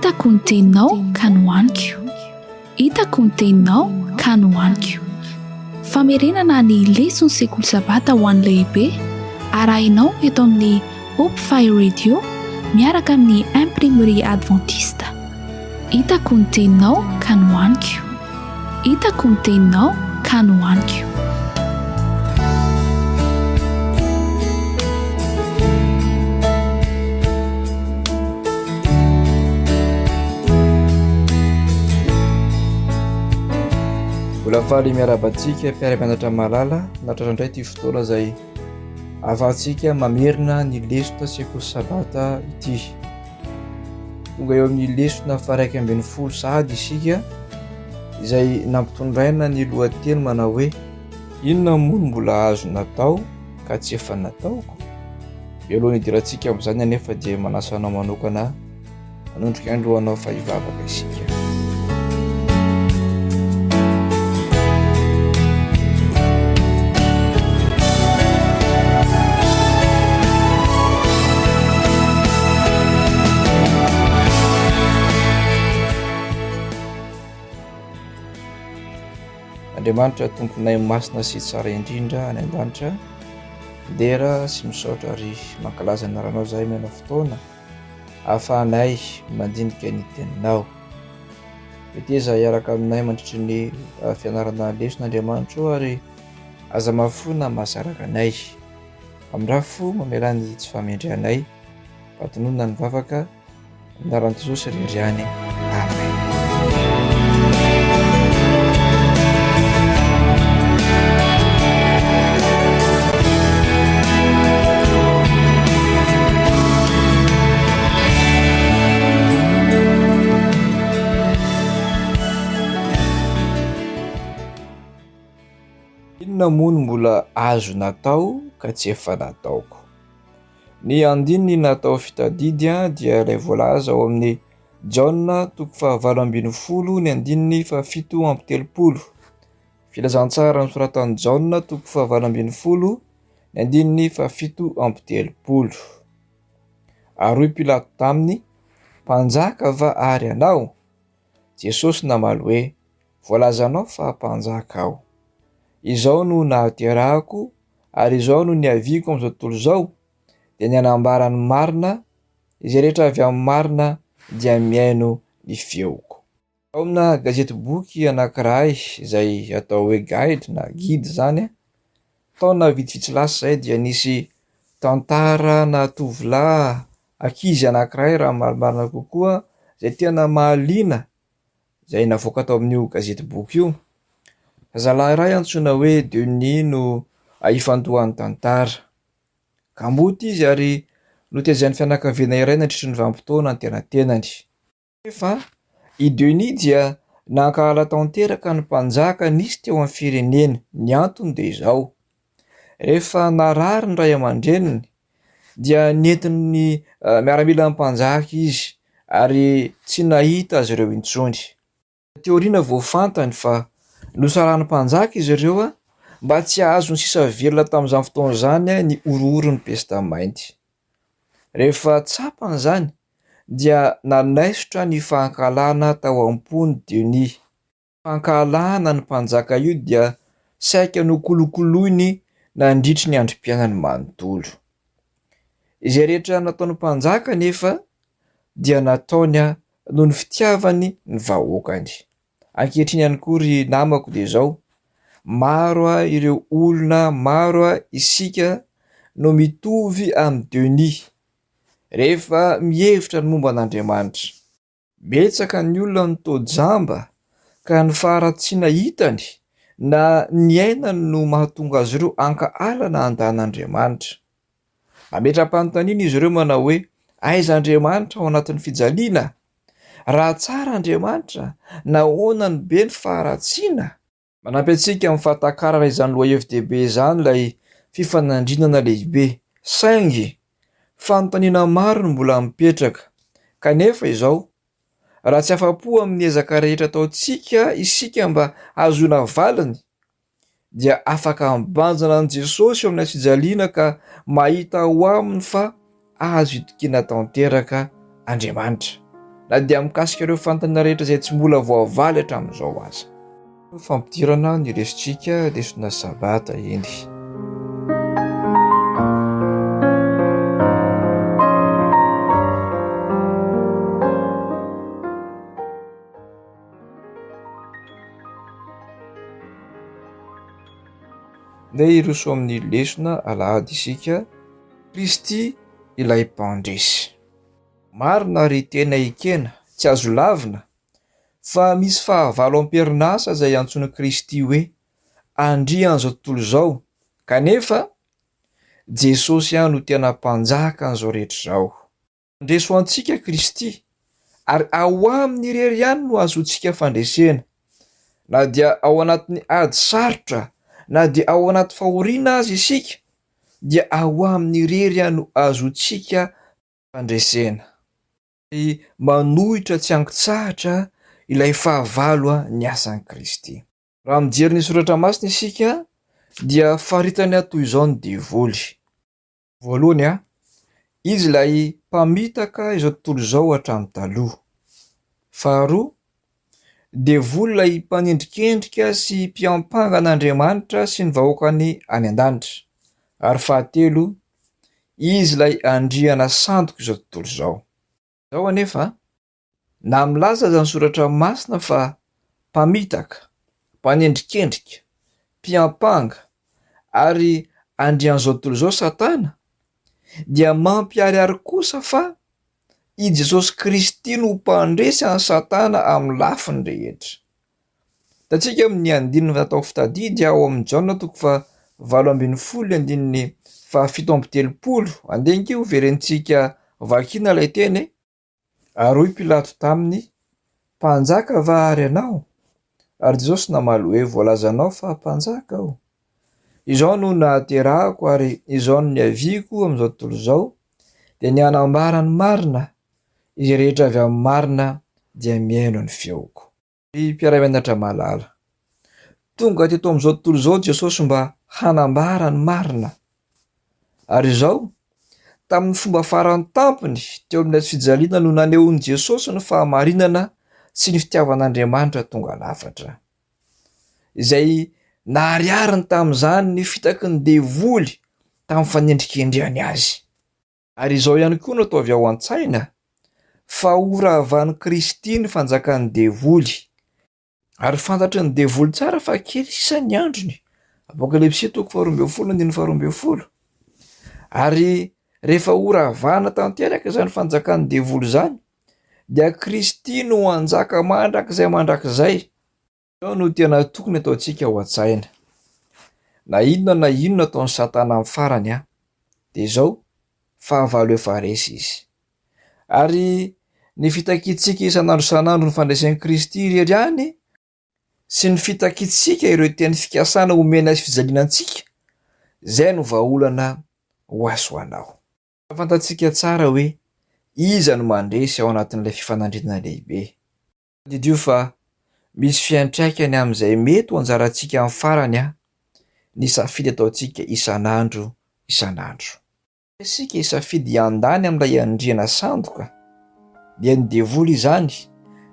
hitako ny teninao ka nohaniko, hitako ny teninao ka nohaniko. Famerenana ny lesona sekoly sabata ho an'ny lehibe arahinao eto amin'ny Hope Fire Radio miaraka amin'ny imprimerie adventiste. Hitako ny teninao ka nohaniko, hitako ny teninao ka nohaniko. Mbola faly miarabantsika mpiara-mianatra malala natratra indray ty fotoana izay ahafahantsika mamerina ny lesona sekoly sabata ity. Tonga eo amin'ny lesona faha 1ambin'ny sahady isika izay nampitondraina ny lohateny manao hoe inona moa no mbola azo natao ka tsy efa nataoko. Alohan'ny hidirantsika amin'izany anefa dia manasanao manokana hanondrika androanao fa hivavaka isika. Andriamanitra tomponay masina sy tsara indrindra any an-danitra, dera sy misaotra ary mankalaza ny anaranao zahay manao fotoana ahafahanay mandinika ny teninao. Eteza hiaraka aminay mandritry ny fianarana leson'Andriamanitra ary aza mafona mahasaraka anay. Amin'rafo mamela ny tsy famendrehanay, patonona ny vavaka, anaran'i Jesosy rindriany. Amen. Inona moa no mbola azo natao ka tsy efa nataoko. Ny andininy natao fitadidy dia ilay voalaza ao amin'ny Jaona 7:20 ny andininy 7:30. Filazantsara nosoratan'i Jaona 7:20 ny andininy 7:30. Ary Pilato taminy, mpanjaka va ary anao? Jesosy namaly hoe, voalazanao fa mpanjaka aho. Izao no nahaterahako ary izao no niaviako amin'izao tontolo izao, dia ny hanambara ny marina, izay rehetra avy amin'ny marina dia miaino ny feoko. Ao amina gazety boky anankiray izay atao hoe guide na guide zany, taona vitsivitsy lasa izay dia nisy tantara na tovolahy ankizy anankiray raha marimarina kokoa izay tena mahaliana, izay navoaka tao amin'io gazety boky io. Zalahy iray antsoina hoe Denis no ifandohan'ny tantara. Kamboty izy ary notezain'ny fianakaviana iray nandritry ny vanim-potoana an-tenantenany. Nefa i Denis dia nankahala tanteraka ny mpanjaka nisy teo amin'ny fireneny. Ny antony dia izao: rehefa narary ny ray aman-dreniny dia nentin'ny miaramila ny mpanjaka izy ary tsy nahita azy ireo intsony. Teoriana voafantany fa nosarahan'ny mpanjaka izy ireo mba tsy ahazo ny sisa velona tamin'izany fotoana izany ny orohoro ny pesta-mainty. Rehefa tsapany izany dia nanaisotra ny fahankalana tao am-pony Denis. Fahankalana ny mpanjaka io dia saika nokolokoloiny nandritry ny androm-piainany manontolo. Izay rehetra nataon'ny mpanjaka nefa dia nataony noho ny fitiavany ny vahoakany. Ankehitriny ihany koa ry namako dia izao, maro ireo olona, maro isika no mitovy amin'ny Denis rehefa mihevitra ny momba an'Andriamanitra. Betsaka ny olona nitao-jamba ka ny faharatsiana hitany na ny ainany no mahatonga azy ireo ankaala andahin'Andriamanitra. Ametra-panontaniana izy ireo manao hoe, aiza Andriamanitra ao anatin'ny fijaliana? Raha tsara Andriamanitra, nahoana ny be ny faharatsiana? Manampy antsika amin'ny fahatakarana izany lohahevi-dehibe izany ilay fifanandrinana lehibe. Saingy fanontaniana maro no mbola mipetraka, kanefa izao, raha tsy afa-po amin'ny ezaka rehetra ataontsika isika mba ahazoana valiny, dia afaka mibanjana an' Jesosy eo amin'ny fijaliana ka mahita ho aminy fa azo itokina tanteraka Andriamanitra. na dia mikasika ireo fantana rehetra izay tsy mbola voavaly hatramin'izao aza. Fampidirana ny resitsika lesona sabata eny. Ndeha hiroso amin'ny lesona alahady isika, Kristy ilay mpandresy. Marina ary tena ekena, tsy azo lavina, fa misy fahavalo am-perinasa izay antsoina Kristy hoe andrian'izao tontolo izao, kanefa Jesosy ihany no tena mpanjaka an'izao rehetra izao. Andreso antsika Kristy, ary ao amin'ny irery ihany no azontsika fandresena, na dia ao anatin'ny ady sarotra, na dia ao anaty fahoriana azy isika, dia ao amin'ny irery ihany no azontsika fandresena. Manohitra tsy angotsahatra ilay fahavalo ny asan'i Kristy. Raha mijery ny soratra masina isika, dia faritany toy izao ny devoly. Voalohany, izy ilay mpamitaka izao tontolo izao hatramin'ny taloha. Faharoa, devoly ilay mpanendrikendrika sy mpiampangan'Andriamanitra sy ny vahoakany any an-danitra. Ary fahatelo, izy ilay andriana sandoka izao tontolo izao. Izao anefa, na milaza aza ny soratra masina fa mpamitaka, mpanendrikendrika, mpiampanga ary andrian'izao tontolo izao Satana, dia mampiharihary kosa fa i Jesosy Kristy no mpandresy an'i Satana amin'ny lafiny rehetra. Hitantsika amin'ny andininy natao fitadidy ao amin'ny Jaona 7:17, andengio verentsika vakina ilay teny. Ary hoy Pilato taminy, mpanjaka va ary ianao? Ary Jesosy namaly hoe, voalazanao fa mpanjaka aho. Izao no nahaterahako ary izao no niaviako amin'izao tontolo izao, dia ny hanambara ny marina. Izy rehetra avy amin'ny marina dia mihaino ny feoko. Mpiara-mianatra malala, tonga teto amin'izao tontolo izao Jesosy mba hanambara ny marina. Ary izao, tamin'ny fomba farany tampony teo amin'ny fijaliana no nanehoan'i Jesosy ny fahamarinana sy ny fitiavan'Andriamanitra tonga lafatra, izay nahariariny tamin'izany ny fitaky ny devoly tamin'ny fanendrikendrehany azy. Ary izao ihany koa no ataovy ao an-tsaina, fa horavan'i Kristy ny fanjakan'ny devoly. Ary fantatry ny devoly tsara fa kely sisa ny androny. Apokalipsy 2:12. Ary rehefa horavana tanteraka izany fanjakan'ny devoly izany, dia Kristy no hanjaka mandrakizay. Izao no tena tokony ataontsika ao an-tsaina. Na inona ataon'ny Satana amin'ny farany, dia izao fahavalo efa resy izy. Ary ny fitakitsika isan'andro ny fandraisan'i Kristy irery ihany, sy ny fitakitsika ireo teny fikasana omena azy fijalinantsika, izay no vahaolana ho aso anao. Fantatsika tsara hoe iza no mandresy ao anatin'ilay fifanandrinana lehibe. Didio fa misy fiantraikany amin'izay mety ho anjarantsika amin'ny farany, ny safidy ataontsika isan'andro. Isika isafidy handany amin'ilay andriana sandoka, dia ny devoly izany,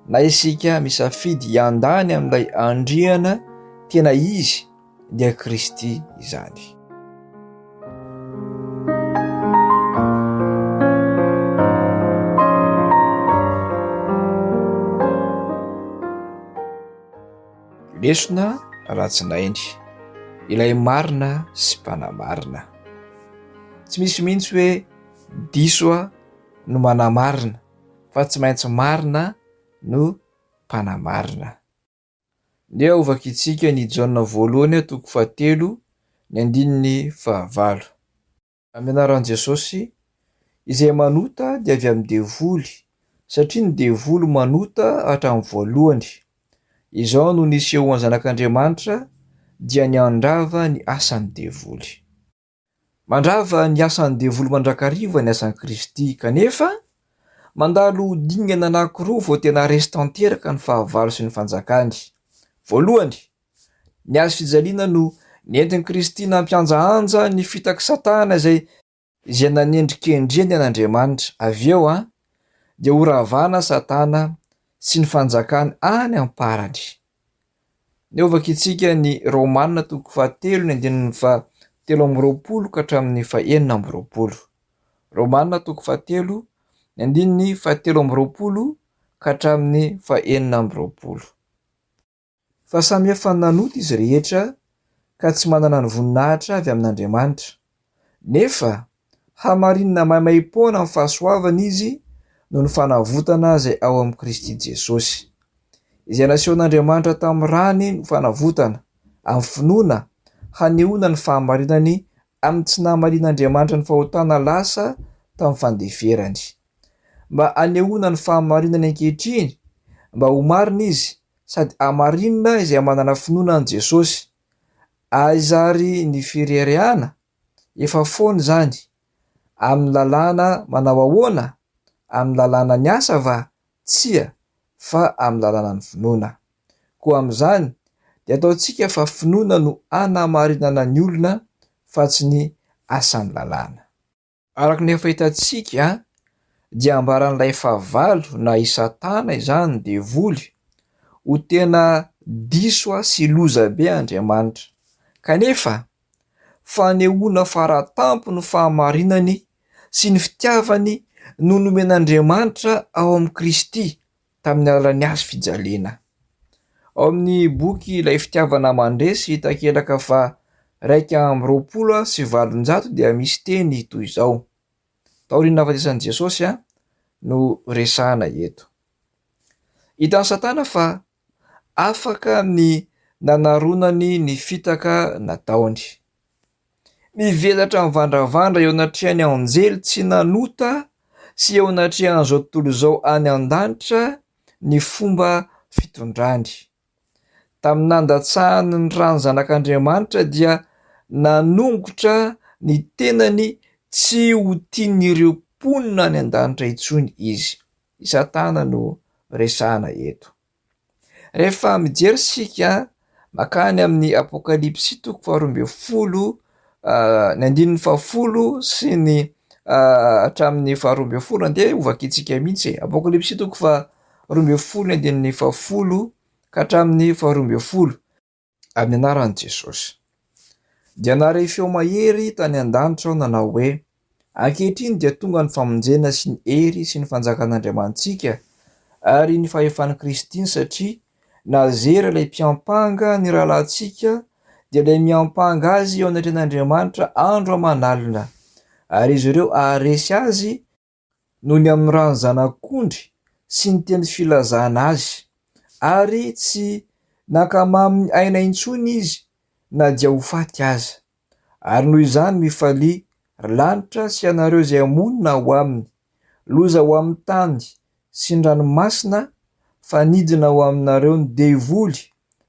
na isika misafidy handany amin'ilay andriana tena izy, dia Kristy izany. Lesona ratsinainy, ilay marina sy mpanamarina. Tsy misy mihitsy hoe diso no manamarina, fa tsy maintsy marina no mpanamarina. Ndeha ovakitsika ny Jaona 1:7-9. Amin'ny anaran'i Jesosy, izay manota dia avy amin'ny devoly, satria ny devoly manota hatramin'ny voalohany. Izao no nisehoan'ny zanak'Andriamanitra, dia ny handrava ny asan'ny devoly. Mandrava ny asan'ny devoly mandrakariva ny asan'i Kristy, kanefa mandalo dingana anankiroa vao tena resy tanteraka ny fahavalo sy ny fanjakany. Voalohany, ny azo fijaliana no nentin'i Kristy nampianjaanja ny fitaky Satana izay nanendrikendrehany an'Andriamanitra. Avy eo dia horavana Satana sy ny fanjakany any amparany. Neovaka itsika ny Romanina 7:7-20 ka hatramin'ny 9:20. Romanina 7:7-20 ka hatramin'ny 9:20. Fa samy efa nanota izy rehetra ka tsy manana ny voninahitra avy amin'Andriamanitra. Nefa hamarinina maimaim-poana amin'ny fahasoavana izy no ny fanavotana izay ao amin'ny Kristy Jesosy. Izay nasehon'Andriamanitra tamin'ny rany no fanavotana amin'ny finoana hanehoana ny fahamarinany amin'ny tsy nahamarin'Andriamanitra ny fahotana lasa tamin'ny fandeferany, mba hanehoana ny fahamarinany ankehitriny, mba ho marina izy sady hamarinina izay manana finoana an' Jesosy, ahizary ny fireriana efa foana izany. Amin'ny lalàna manao ahoana? Amin'ny lalàna ny asa va? Tsia, fa amin'ny lalàna ny finoana. Koa amin'izany dia ataontsika fa finoana no hanamarinana ny olona fa tsy ny asan'ny lalàna. Araka ny efa hitantsika dia ambaran'ilay fahavalo na i Satana izany devoly ho tena diso sy loza be Andriamanitra. Kanefa fanehoana faratampo ny fahamarinany sy ny fitiavany no nomen'Andriamanitra ao amin'ny Kristy tamin'ny alalan'ny azy fijaliana. Ao amin'ny boky ilay fitiavana mandresy takelaka fa 1:20 dia misy teny toy izao. Taorian'ny nahafatesan'i Jesosy no resahana eto. Hitan'ny Satana fa afaka ny nanaronany ny fitaka nataony. Mivelatra mivandravandra eo anatrehany anjely tsy nanota sy eo anatrehan'izao tontolo izao any an-danitra ny fomba fitondrany. Tamin'ny nandatsahany ny rano zanak'Andriamanitra dia nanongotra ny tenany tsy ho tian'ireo mponina any an-danitra intsony izy. I Satana no resahana eto. Rehefa mijery sika makany amin'ny Apokalipsy 12:10 sy ny hatramin'ny 12 andeha hovakitsika mihitsy. Apokalipsy 12:10 ka hatramin'ny 12 amin'ny anaran'i Jesosy. Dia nare feo mahery tany an-danitra aho nanao hoe, ankehitriny dia tonga ny famonjena sy ny hery sy ny fanjakan'Andriamantsika ary ny fahefan'i Kristy satria nazera ilay mpiampanga ny rahalahintsika dia ilay miampanga azy eo anatrehan'Andriamanitra andro aman'alina, ary izy ireo aharesy azy noho ny amin'ny rano zanak'ondry sy ny teny filazana azy, ary tsy nankamamin'ny aina intsony izy na dia ho faty aza. Ary noho izany mifalia lanitra sy anareo izay amonina ho aminy, loza ho amin'ny tany sy ny ranomasina, fanidina ho aminareo ny devoly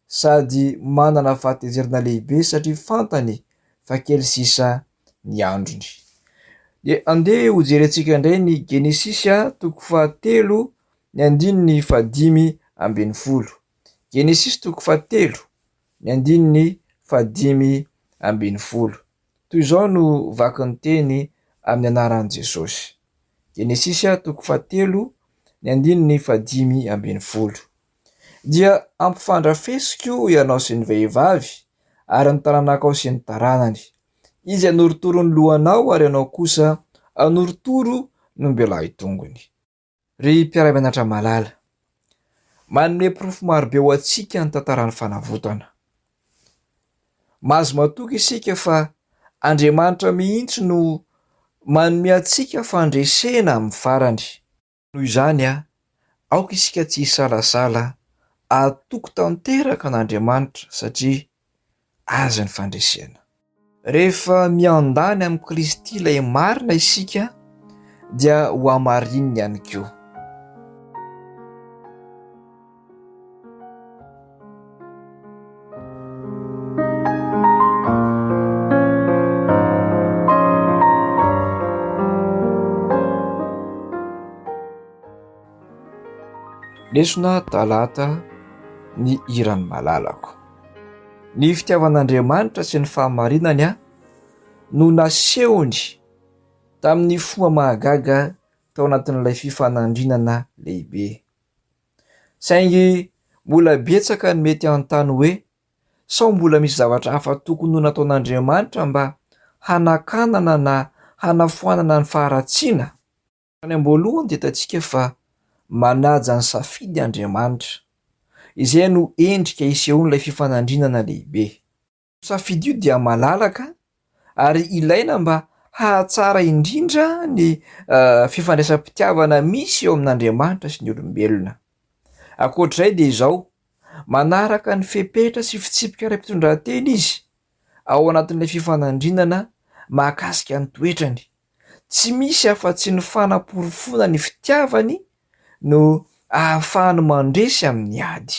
sady manana fahatezerana lehibe satria fantany fa kely sisa ny androny. Dia andeha ho jerentsika indray ny Genesisy 3:1-5. Genesisy 3:1-5. Toy izao no vaky ny teny amin'ny anaran'i Jesosy. Genesisy 3:1-5. Dia ampifandrafesiko ianao sy ny vehivavy ary ny taranakao sy ny taranany. Izy anoritoro ny lohanao ary ianao kosa anoritoro ny ombelay tongony. Ry mpiara-mianatra malala, manome porofo marobe ho antsika ny tantaran'ny fanavotana. Mahazo matoky isika fa Andriamanitra mihitsy no manome antsika fandresena amin'ny farany. Noho izany aoka isika tsy hisalasala, atoko tanteraka an'Andriamanitra satria aza ny fandresena. Rehefa miandany amin'ny Kristy ilay marina isika dia ho hamarininy ihany koa. Lesona talata ny iran'ny malalako. Ny fitiavan'Andriamanitra sy ny fahamarinany no nasehony tamin'ny fomba mahagaga tao anatin'ilay fifanandrinana lehibe. Saingy mbola betsaka ny mety anontany hoe sao mbola misy zavatra hafa tokony ho nataon'Andriamanitra mba hanakanana na hanafoanana ny faharatsiana? Any am-boalohany dia hitantsika fa manaja ny safidy Andriamanitra. Izay no endrika isehon'ilay fifanandrinana lehibe. Safidy io dia malalaka ary ilaina mba hahatsara indrindra ny fifandraisam-pitiavana misy eo amin'Andriamanitra sy ny olombelona. Ankoatr'izay dia izao, manaraka ny fepetra sy fitsipika iray-pitondran-tena izy ao anatin'ilay fifanandrinana mahakasika ny toetrany. Tsy misy afa-tsy ny fanaporofona ny fitiavany no ahafahany mandresy amin'ny ady.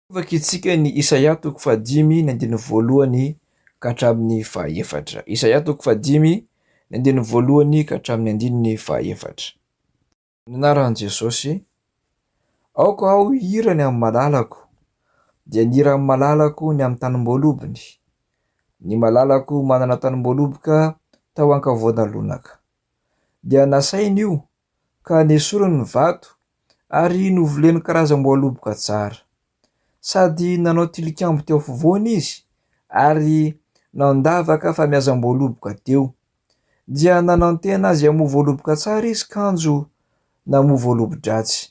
Vakintsika ny Isaia 5:1 ka hatramin'ny 4. Isaia 5:1 ka hatramin'ny 4. Ny anaran'i Jesosy: aoka aho hirany amin'ny malalako, dia ny hiran'ny malalako ny amin'ny tanimbolobony. Ny malalako manana tanimboloboka tao ankavoana lonaka. Dia nasainy io ka nesoriny ny vato ary novoleny karazam-boaloboka tsara. Sady nanao tilikambo teo afovoany izy ary nandavaka famiazam-boaloboka teo. Dia nanantena azy hamoa voaloboka tsara izy kanjo namoa voalobo-dratsy.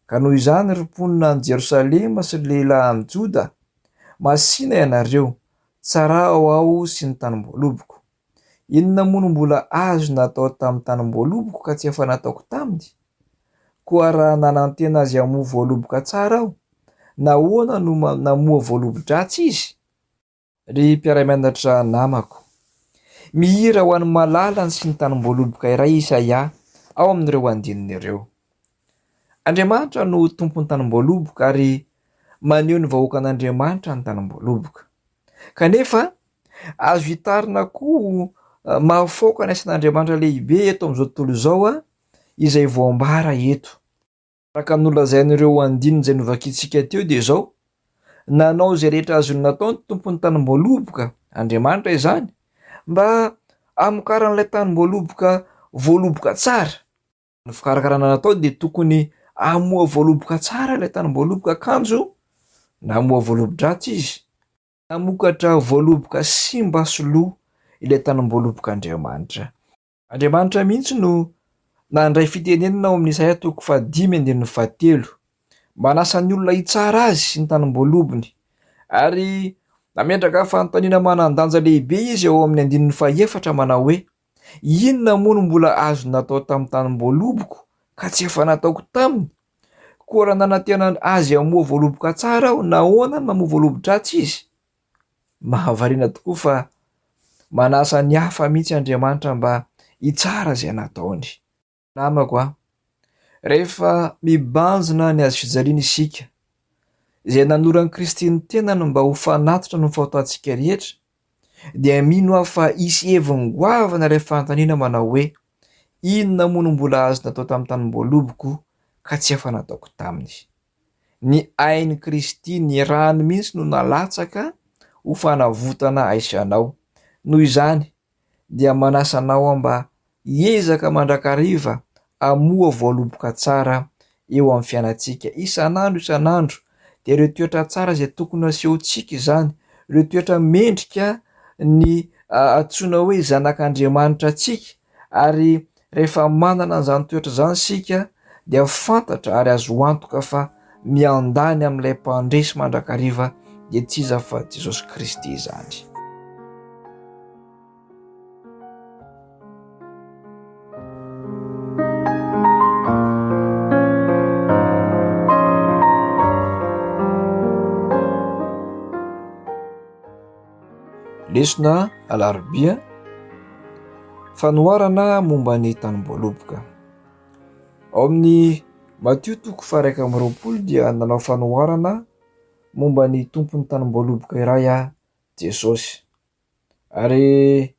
Ka noho izany ry mponina any Jerosalema sy ny lehilahy any Joda, masina ianareo, tsarao aho sy ny tanimboloboko. Inona moa no mbola azo natao tamin'ny tanimboloboko ka tsy efa nataoko taminy? Koa raha nanantena azy hamoa voaloboka tsara aho, nahoana no namoa voalobo-dratsy izy? Ry mpiara-mianatra namako, mihira ho an'ny malalany sy ny tanimboloboko iray Isaia ao amin'ireo andininy ireo. Andriamanitra no tompon'ny tanimboloboko ary maneho ny vahoakan'Andriamanitra ny tanimboloboko. Kanefa azo hitarina koa mahafoaka ny asan'Andriamanitra lehibe eto amin'izao tontolo izao izay voambara eto. Araka ny nolazain'ireo andininy izay novakintsika teo dia izao: nanao izay rehetra azony natao ny tompon'ny tanimboloboko, Andriamanitra izany, mba hamokaran'ilay tanimboloboko voaloboka tsara. Ny fikarakarana natao dia tokony hamoa voaloboka tsara ilay tanimboloboko kanjo namoa voalobo-dratsy izy. Namokatra voaloboka simba sy lo ilay tanimbolobok'Andriamanitra. Andriamanitra mihitsy no nandray fitenenana ao amin'ny Isaia 5:1 manasa ny olona hitsara azy sy ny tanimbolobony, ary nametraka fanontaniana manan-danja lehibe izy ao amin'ny 4 manao hoe: inona moa no mbola azo natao tamin'ny tanimboloboko ka tsy efa nataoko taminy? Koa raha nanantena azy hamoa voaloboka tsara aho, nahoana no namoa voalobo-dratsy izy? Mahavariana tokoa fa manasa ny hafa mihitsy Andriamanitra mba hitsara izay nataony. Namako, rehefa mibanjina ny azo fijaliana isika, izay nanoran'i Kristy ny tenany mba ho fanatitra ny fahatantsika rehetra, dia mino aho fa hisy heviny goavana ilay fanontaniana manao hoe: inona moa no mbola azo natao tamin'ny tanimboloboko ka tsy efa nataoko taminy? Ny ain'i Kristy ny rany mihitsy no nalatsaka ho fanavotana aisanao. Noho izany dia manasa anao mba hiezaka mandrakariva hamoa voaloboka tsara eo amin'ny fiainantsika isan'andro, dia ireo toetra tsara izay tokony asehontsika izany, ireo toetra mendrika ny antsoina hoe zanak'Andriamanitra antsika. Ary rehefa manana an'izany toetra izany isika dia fantatra ary azo antoka fa miandany amin'ilay mpandresy mandrakariva dia tsy iza fa Jesosy Kristy izany. Lesona alarobia, fanoharana momba ny tanimboloboko. Ao amin'ny Matio 1:20 dia nanao fanoharana momba ny tompon'ny tanimboloboko iray Jesosy. Ary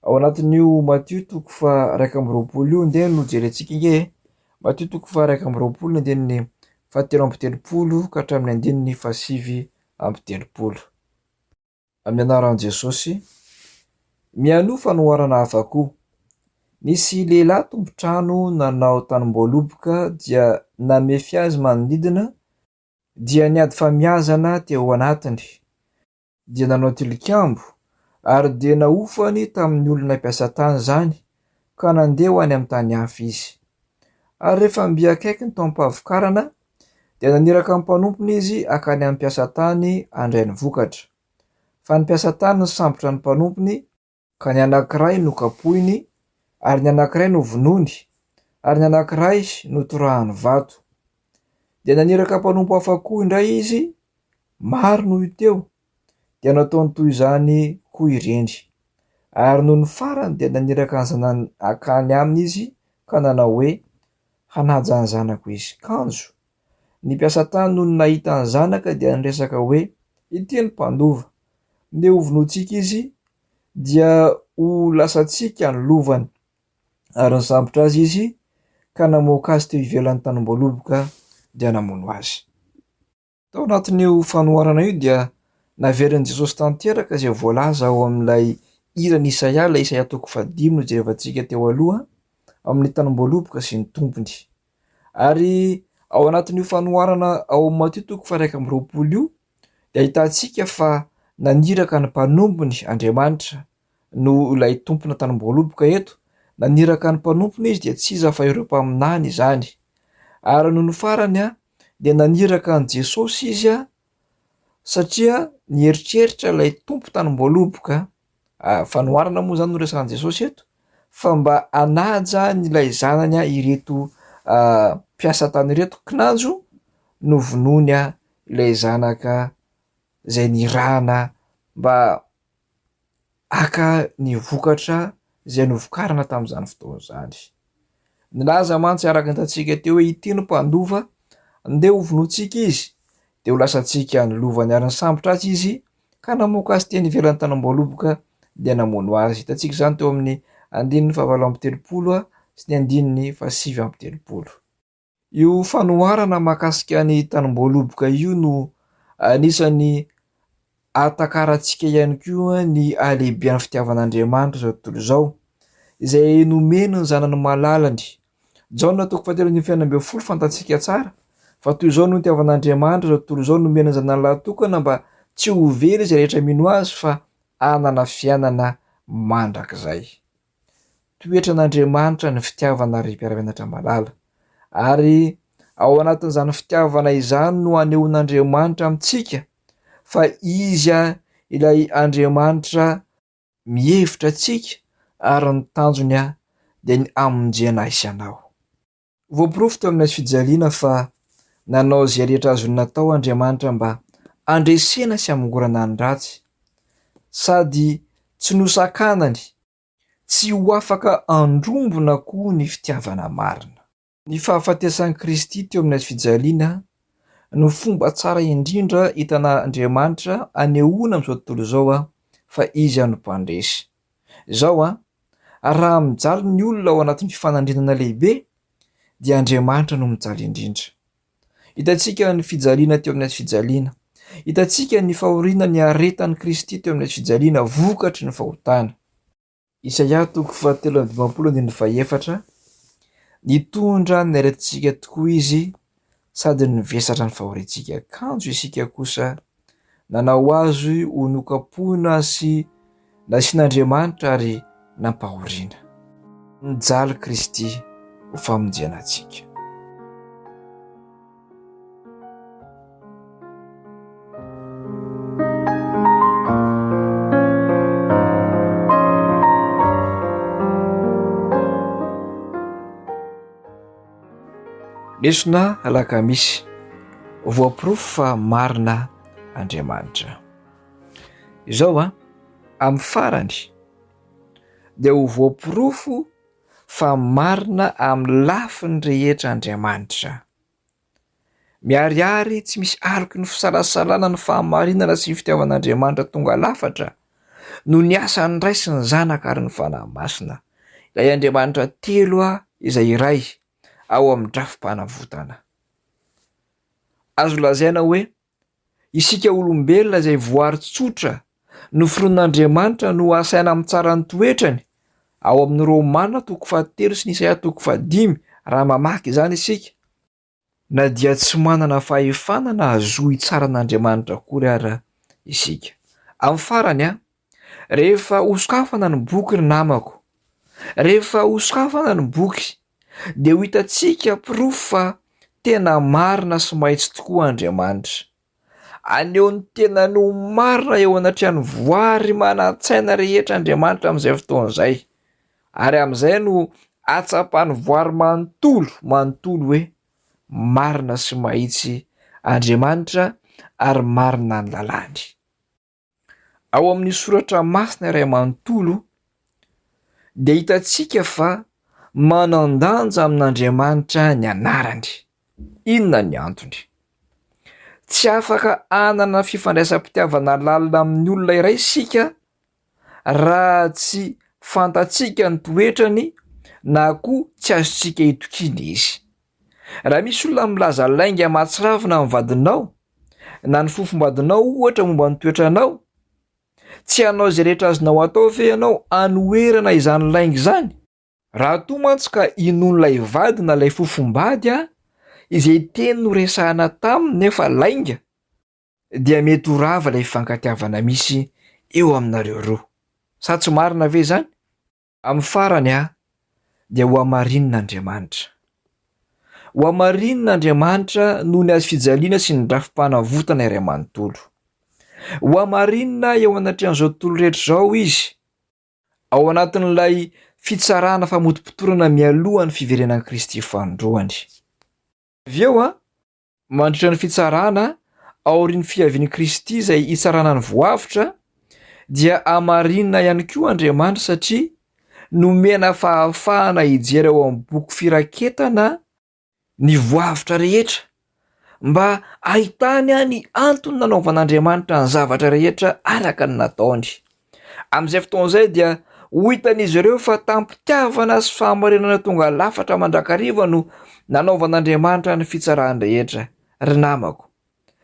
ao anatin'io Matio 1:20 io indray no jerentsika hoe Matio 1:20 andininy 7:30 ka hatramin'ny andininy 7:30. Amin'ny anaran'i Jesosy: mianoa fanoharana hafa koa, Nisy lehilahy tompontrano nanao tanim-boaloboka dia namefy azy manodidina dia niady famiazana teo anatiny. Dia nanao tilikambo ary dia naofany tamin'ny olona mpiasa tany zany ka nandeha ho any amin'ny tany hafa izy. Ary rehefa mby akaiky ny taom-pahavokarana dia naniraka amin'ny mpanompony izy akany amin'ny mpiasa tany handray ny vokatra. Fa ny mpiasa tany nisambotra ny mpanompony ka ny anankiray nokapohiny ary ny anankiray no vonony ary ny anankiray notorahany vato. Dia naniraka mpanompo hafa koa indray izy, maro no teo, dia nataony toy izany koa ireny. Ary noho ny farany dia naniraka ny zanany akany aminy izy ka nanao hoe hanaja ny zanako izy kanjo. Ny mpiasa tany noho ny nahita ny zanaka dia niresaka hoe ity ny mpandova, nde ho vonoantsika izy dia ho lasantsika ny lovany. Ary nisambotra azy izy ka namoaka azy teo ivelan'ny tanim-boaloboka dia namono azy. Tao anatin'io fanoharana io dia naverin'i Jesosy tanteraka izay voalaza ao amin'ilay hiran'i Isaia, ilay Isaia 5 no jerevantsika teo aloha, amin'ny tanim-boaloboka sy ny tompony. Ary ao anatin'io fanoharana ao amin'ny Mateo 1:20 io dia ahitantsika fa naniraka ny mpanompony Andriamanitra no ilay tompona tanim-boaloboka eto. Naniraka ny mpanompony izy dia tsy iza fa ireo mpaminany izany. Ary noho ny farany dia naniraka an' Jesosy izy satria nieritreritra ilay tompo tanim-boaloboka. Fanoharana moa zany no resahan' Jesosy eto fa mba hanaja ilay zanany ireto mpiasa tany ireto kinanjo no vonony ilay zanaka izay nirahana mba haka ny vokatra izay novokarana tamin'izany fotoana izany. Nilaza mantsy araka ny hitantsika teo hoe ity no mpandova, andeha ho vonoantsika izy dia ho lasantsika ny lovany. Ary nisambotra azy izy ka namoaka azy teny ivelan'ny tanim-boaloboka dia namono azy. Hitantsika izany teo amin'ny 9:7 sy ny 9:7. Io fanoharana mahakasika ny tanim-boaloboka io no anisany atakarantsika ihany koa ny alehiben'ny fitiavan'Andriamanitra izao tontolo izao, izay nomeny ny zanany malalany. Jaona 3:20 fantatsika tsara fa toy izao no nitiavan'Andriamanitra izao tontolo izao, nomeny ny zanany lahatokana mba tsy ho very izay rehetra mino azy fa hanana fiainana mandrakizay. Toetra n'Andriamanitra ny fitiavana ary mpiara-mianatra malala, ary ao anatin'izany fitiavana izany no anehoan'Andriamanitra amintsika fa izy ilay Andriamanitra mihevitra antsika ary ny tanjony dia ny hamonjena isanao. Voaporofo teo amin'ny fijaliana fa nanao izay rehetra azony natao Andriamanitra mba andresena sy hamongorana ny ratsy, sady tsy nosakanany, tsy ho afaka andrombona koa ny fitiavana marina. Ny fahafatesan'i Kristy teo amin'ny fijaliana no fomba tsara indrindra hitan'Andriamanitra anehoana amin'izao tontolo izao fa izy no mpandresy. Izao raha mijaly ny olona ao anatin'ny fifanandrinana lehibe dia Andriamanitra no mijaly indrindra. Hitantsika ny fijaliana teo amin'ny fijaliana, hitantsika ny fahoriana ny aretan'i Kristy teo amin'ny fijaliana, vokatry ny fahotana. Isaia 3:17 nitondra ny aretintsika tokoa izy sady nivesatra ny fahorintsika kanjo isika kosa nanao azy ho nokapohina sy nasian'Andriamanitra ary nampahoriana. Nijaly Kristy ho famonjena antsika. Lesona alakamisy, voaporofo fa marina Andriamanitra. Izao amin'ny farany dia ho voaporofo fa marina amin'ny lafiny rehetra Andriamanitra. Miharihary tsy misy aloky ny fisalasalana ny fahamarinana sy ny fitiavan'Andriamanitra tonga lafatra no ny asany ray sy ny zanaka ary ny fanahy masina, ilay Andriamanitra telo izay iray ao amin'ny drafim-panavotana. Azo lazaina hoe isika olombelona izay voary tsotra no fironan'Andriamanitra no asaina amin'ny tsara ny toetrany ao amin'ny Romana 3:5 raha mamaky izany isika, na dia tsy manana fahefana na azohy tsara an'Andriamanitra akory ara isika. Amin'ny farany rehefa hosokafana ny boky ny namako, rehefa hosokafana ny boky dia ho hitantsika pirofo fa tena marina sy mahitsy tokoa Andriamanitra. Aneo ny tenany ho marina eo anatrehany voary manan-tsaina rehetra Andriamanitra amin'izay fotoana izay, ary amin'izay no atsapany voary manontolo hoe marina sy mahitsy Andriamanitra ary marina ny lalàny. Ao amin'ny soratra masina iray manontolo dia hitantsika fa manan-danja amin'Andriamanitra ny anarany. Inona ny antony? Tsy afaka hanana fifandraisam-pitiavana lalina amin'ny olona iray isika raha tsy fantatsika ny toetrany na koa tsy azontsika itokiny izy. Raha misy olona milaza lainga mahatsiravina amin'ny vadinao na ny fofombadinao ohatra momba ny toetranao, tsy hanao izay rehetra azonao atao fe ianao anoherana izany lainga izany. Raha toa mantsy ka inon'ilay vady na ilay fofombady izay teny noresahana taminy nefa lainga, dia mety ho rava ilay fifankatiavana misy eo aminareo roa. Sa tsy marina ve izany? Amin'ny farany dia ho hamarin'Andriamanitra. Ho hamarin'Andriamanitra noho ny azy fijaliana sy ny drafim-panavotana iray manontolo. Ho hamarinina eo anatrehan'izao tontolo rehetra izao izy, ao anatin'ilay fitsarana famotim-pitorana mialoha ny fiverenan'i Kristy fanondroany. Avy eo mandritra ny fitsarana aorian'ny fiavian'i Kristy izay hitsarana ny voavitra, dia hamarinina ihany koa Andriamanitra satria nomena fahafahana hijery ao amin'ny boky firaketana ny voavitra rehetra, mba ahitany ny antony nanaovan'Andriamanitra ny zavatra rehetra araka ny nataony. Amin'izay fotoana izay dia ho hitan'izy ireo fa tampitiavana sy fahamarinana tonga lafatra mandrakariva no nanaovan'Andriamanitra ny fitsarany rehetra. Ry namako,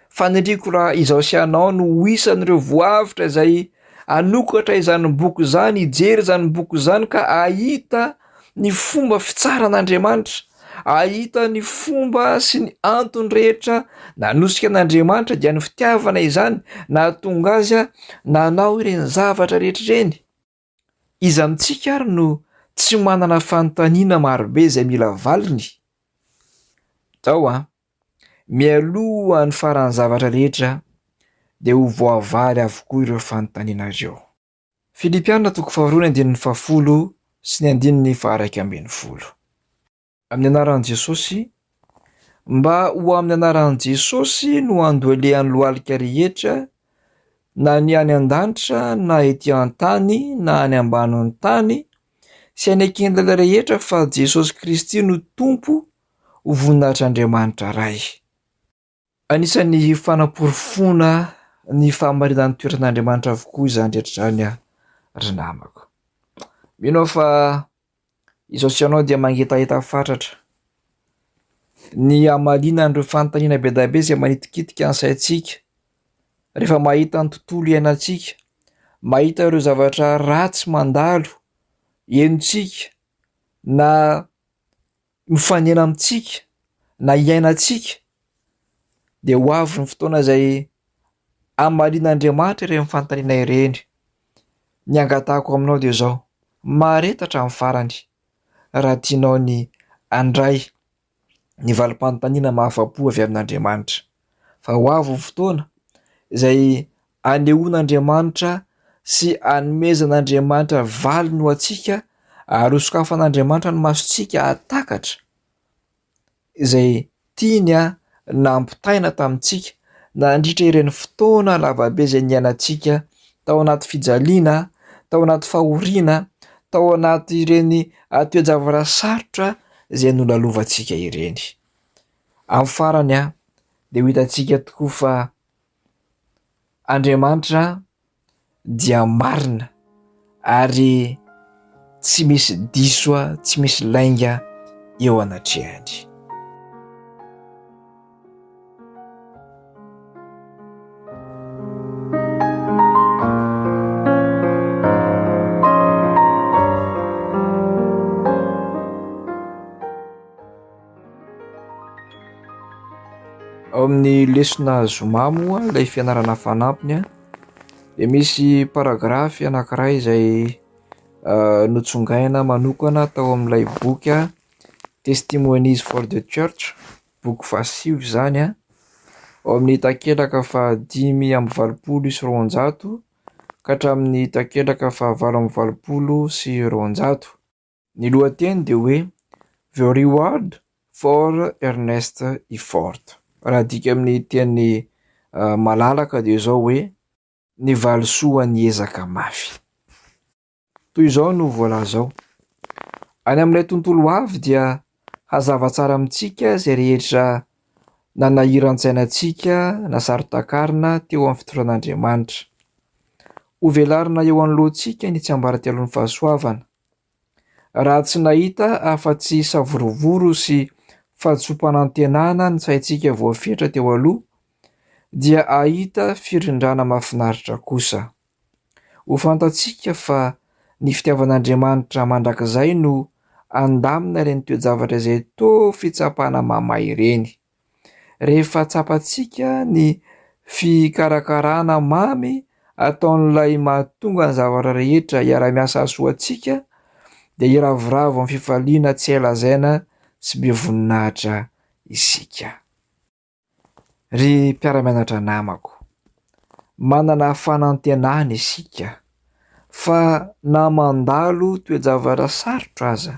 fanindriko raha izaho sy anao no ho isan'ireo voavitra izay anokatra izany boky izany, hijery izany boky izany ka ahita ny fomba fitsaran'Andriamanitra, ahita ny fomba sy ny antony rehetra nanosika an'Andriamanitra dia ny fitiavana izany nahatonga azy nanao ireny zavatra rehetra ireny. Iza amintsika ary no tsy manana fanontaniana marobe izay mila valiny? Tao mialoha ny faran'ny zavatra rehetra dia ho voavaly avokoa ireo fanontaniana ireo. Filipianina 4:10 sy 11. Amin'ny anaran'i Jesosy, mba ho amin'ny anaran'i Jesosy no andoalehan'ny lohalika rehetra, na ny any an-danitra na ety an-tany na any ambanin'ny tany, sy any an-kendala rehetra fa Jesosy Kristy no tompo, ho voninahitr'Andriamanitra ray. Anisan'ny fanaporofona ny fahamarinan'ny toetran'Andriamanitra avokoa izany rehetra izany ry namako. Mino fa izaho sy ianao dia mangetaheta fatratra ny hamalinan'ireo fanontaniana be da be izay manitikitika ny saintsika rehefa mahita ny tontolo iainantsika, mahita ireo zavatra ratsy mandalo henontsika na mifanena amintsika na iainantsika, dia ho avy ny fotoana izay hamalin'Andriamanitra ireny fanontaniana ireny. Ny angatahako aminao dia izao: maretatra amin'ny farany raha tianao ny andray ny valim-panontaniana mahafa-po avy amin'Andriamanitra. Fa ho avy ny fotoana izay anehoan'Andriamanitra sy hanomezan'Andriamanitra valiny ho antsika, ary hosokafan'Andriamanitra ny masontsika hatakatra izay tiany nampitaina tamintsika nandritra ireny fotoana lavabe izay niainantsika tao anaty fijaliana, tao anaty fahoriana, tao anaty ireny toe-javatra sarotra izay nolalovantsika ireny. Amin'ny farany dia ho hitantsika tokoa fa Andriamanitra dia marina ary tsy misy diso, tsy misy lainga eo anatrehany. Ao amin'ny lesona zoma moa ilay fianarana fanampiny dia misy paragrafy anankiray izay notsongaina manokana tao amin'ilay boky Testimonies for the Church, boky fahasivy izany ao amin'ny takelaka 520 ka hatramin'ny takelaka 720. Ny lohateny dia hoe The Reward for Earnest Effort. Raha dika amin'ny teny malalaka dia izao hoe ny valisoa ny ezaka mafy. Toy izao no voalaza ao. Any amin'ilay tontolo avy dia hazava tsara amintsika izay rehetra nanahiran-tsainantsika na saritakarina teo amin'ny fitoran'Andriamanitra. Ho velarina eo anoloantsika ny tsiambaratelon'ny fahasoavana. Raha tsy nahita afa-tsy savorovoro sy fahadisom-panantenana ny saintsika voafetra teo aloha, dia ahita firindrana mahafinaritra kosa. Ho fantatsika fa ny fitiavan'Andriamanitra mandrakizay no andamina ireny toe-javatra izay toa fitsapana mamay ireny. Rehefa tsapantsika ny fikarakarana mamy ataon'ilay mahatonga ny zavatra rehetra hiara-miasa soantsika, dia iravoravo amin'ny fifaliana tsy hailazaina sy be voninahitra isika. Ry mpiara-mianatra namako, manana fanantenana isika fa na mandalo toe-javatra sarotra aza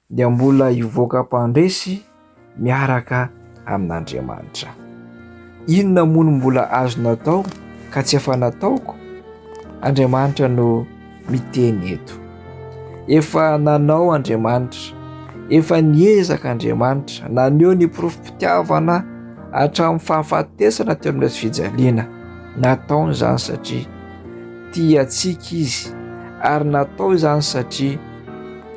dia mbola hivoaka mpandresy miaraka amin'Andriamanitra. Inona moa no mbola azo natao ka tsy efa nataoko? Andriamanitra no miteny eto. Efa nanao Andriamanitra, efa niezaka Andriamanitra, naneho ny porofom-pitiavana hatramin'ny fahafatesana teo amin'ny fijaliana. Natao izany satria tia antsika izy, ary natao izany satria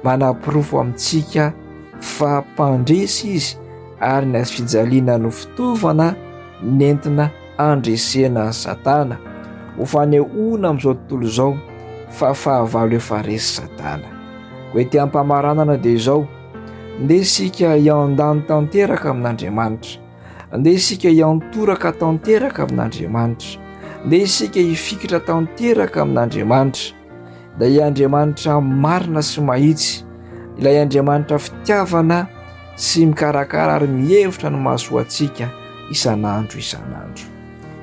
manaporofo amintsika fa mpandresy izy, ary ny fijaliana no fitaovana nentina andresena ny Satana. Ho fanehoana amin'izao tontolo izao fa fahavalo efa resy Satana. Hoe ty ampamaranana dia izao: ndeha isika hiandany tanteraka amin'Andriamanitra, ndeha isika hiantoraka tanteraka amin'Andriamanitra, ndeha isika hifikitra tanteraka amin'Andriamanitra. Ilay Andriamanitra marina sy mahitsy, ilay Andriamanitra fitiavana sy mikarakara ary mihevitra no mahasoa antsika isan'andro isan'andro.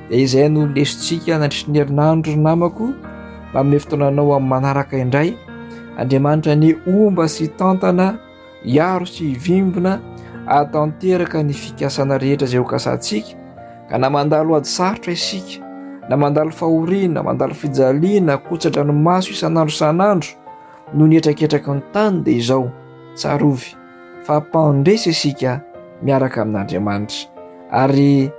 Dia izay no lesontsika nandritry ny herinandro namako. Amin'ny fotoananao amin'ny manaraka indray, Andriamanitra ny omba sy tantana, hiaro sy hivimbina, hatanteraka ny fikasana rehetra izay ho kasantsika, ka na mandalo ady sarotra isika, na mandalo fahoriana, mandalo fijaliana, kotsatra ny maso isan'andro isan'andro no nietraketraka ny tany, dia izao tsarovy fa mpandresy isika miaraka amin'Andriamanitra, ary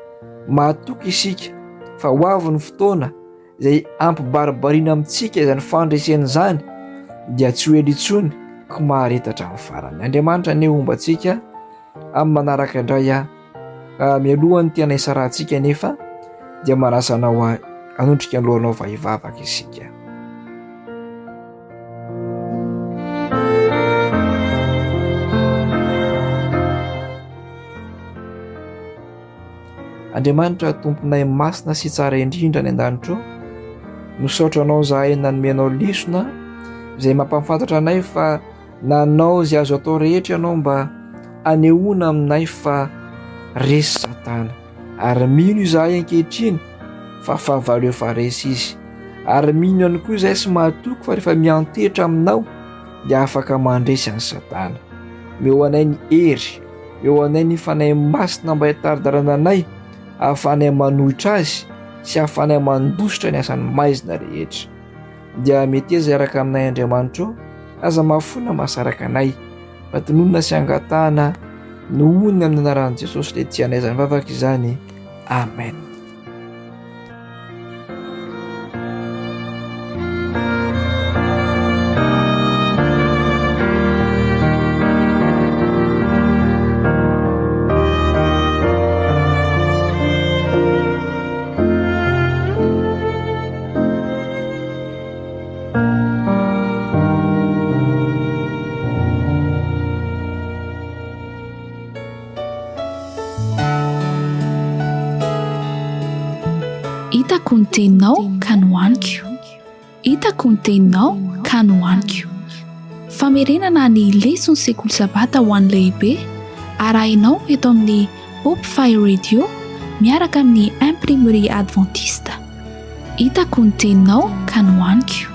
mahatoky isika fa ho avy ny fotoana izay ampibaribariana amintsika izany fandresena izany, dia tsy ho ela intsony ka maharetatra amin'ny farany. Andriamanitra ny omba antsika amin'ny manaraka indray mialohan'ny tena hisarantsika nefa dia manasa anao hanondrika ny lohanao va hivavaka isika. Andriamanitra tomponay masina sy tsara indrindra ny an-danitra ao, misaotra anao zahay nanomenao lesona izay mampafantatra anay fa nanao izay azo atao rehetra ianao mba hanehoana aminay fa resy Satana, ary mino izahay ankehitriny fa fahavalo efa resy izy, ary mino ihany koa izahay sy mahatoky fa rehefa miantetra aminao dia afaka mandresy an'i Satana. Meo anay ny hery, meo anay ny fanahy masina mba hitaridarana anay, ahafanay manohitra azy sy ahafanay mandositra ny asany maizina rehetra. Dia mety eza araka aminay Andriamanitra ao, aza mahafona mahasaraka anay, fa tononona sy angatahana nohony amin'ny anaran'i Jesosy ilay tianay izany vavaka izany. Amen. Hitako ny teninao ka nohaniko. Hitako ny teninao ka nohaniko. Famerenana ny lesona sekoly sabata ho an'ny lehibe arahinao eto amin'ny Hope Fire Radio miaraka amin'ny imprimerie adventiste. Hitako ny teninao ka nohaniko.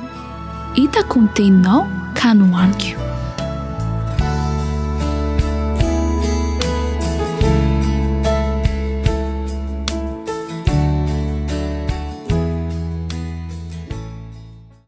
Hitako ny teninao ka nohaniko.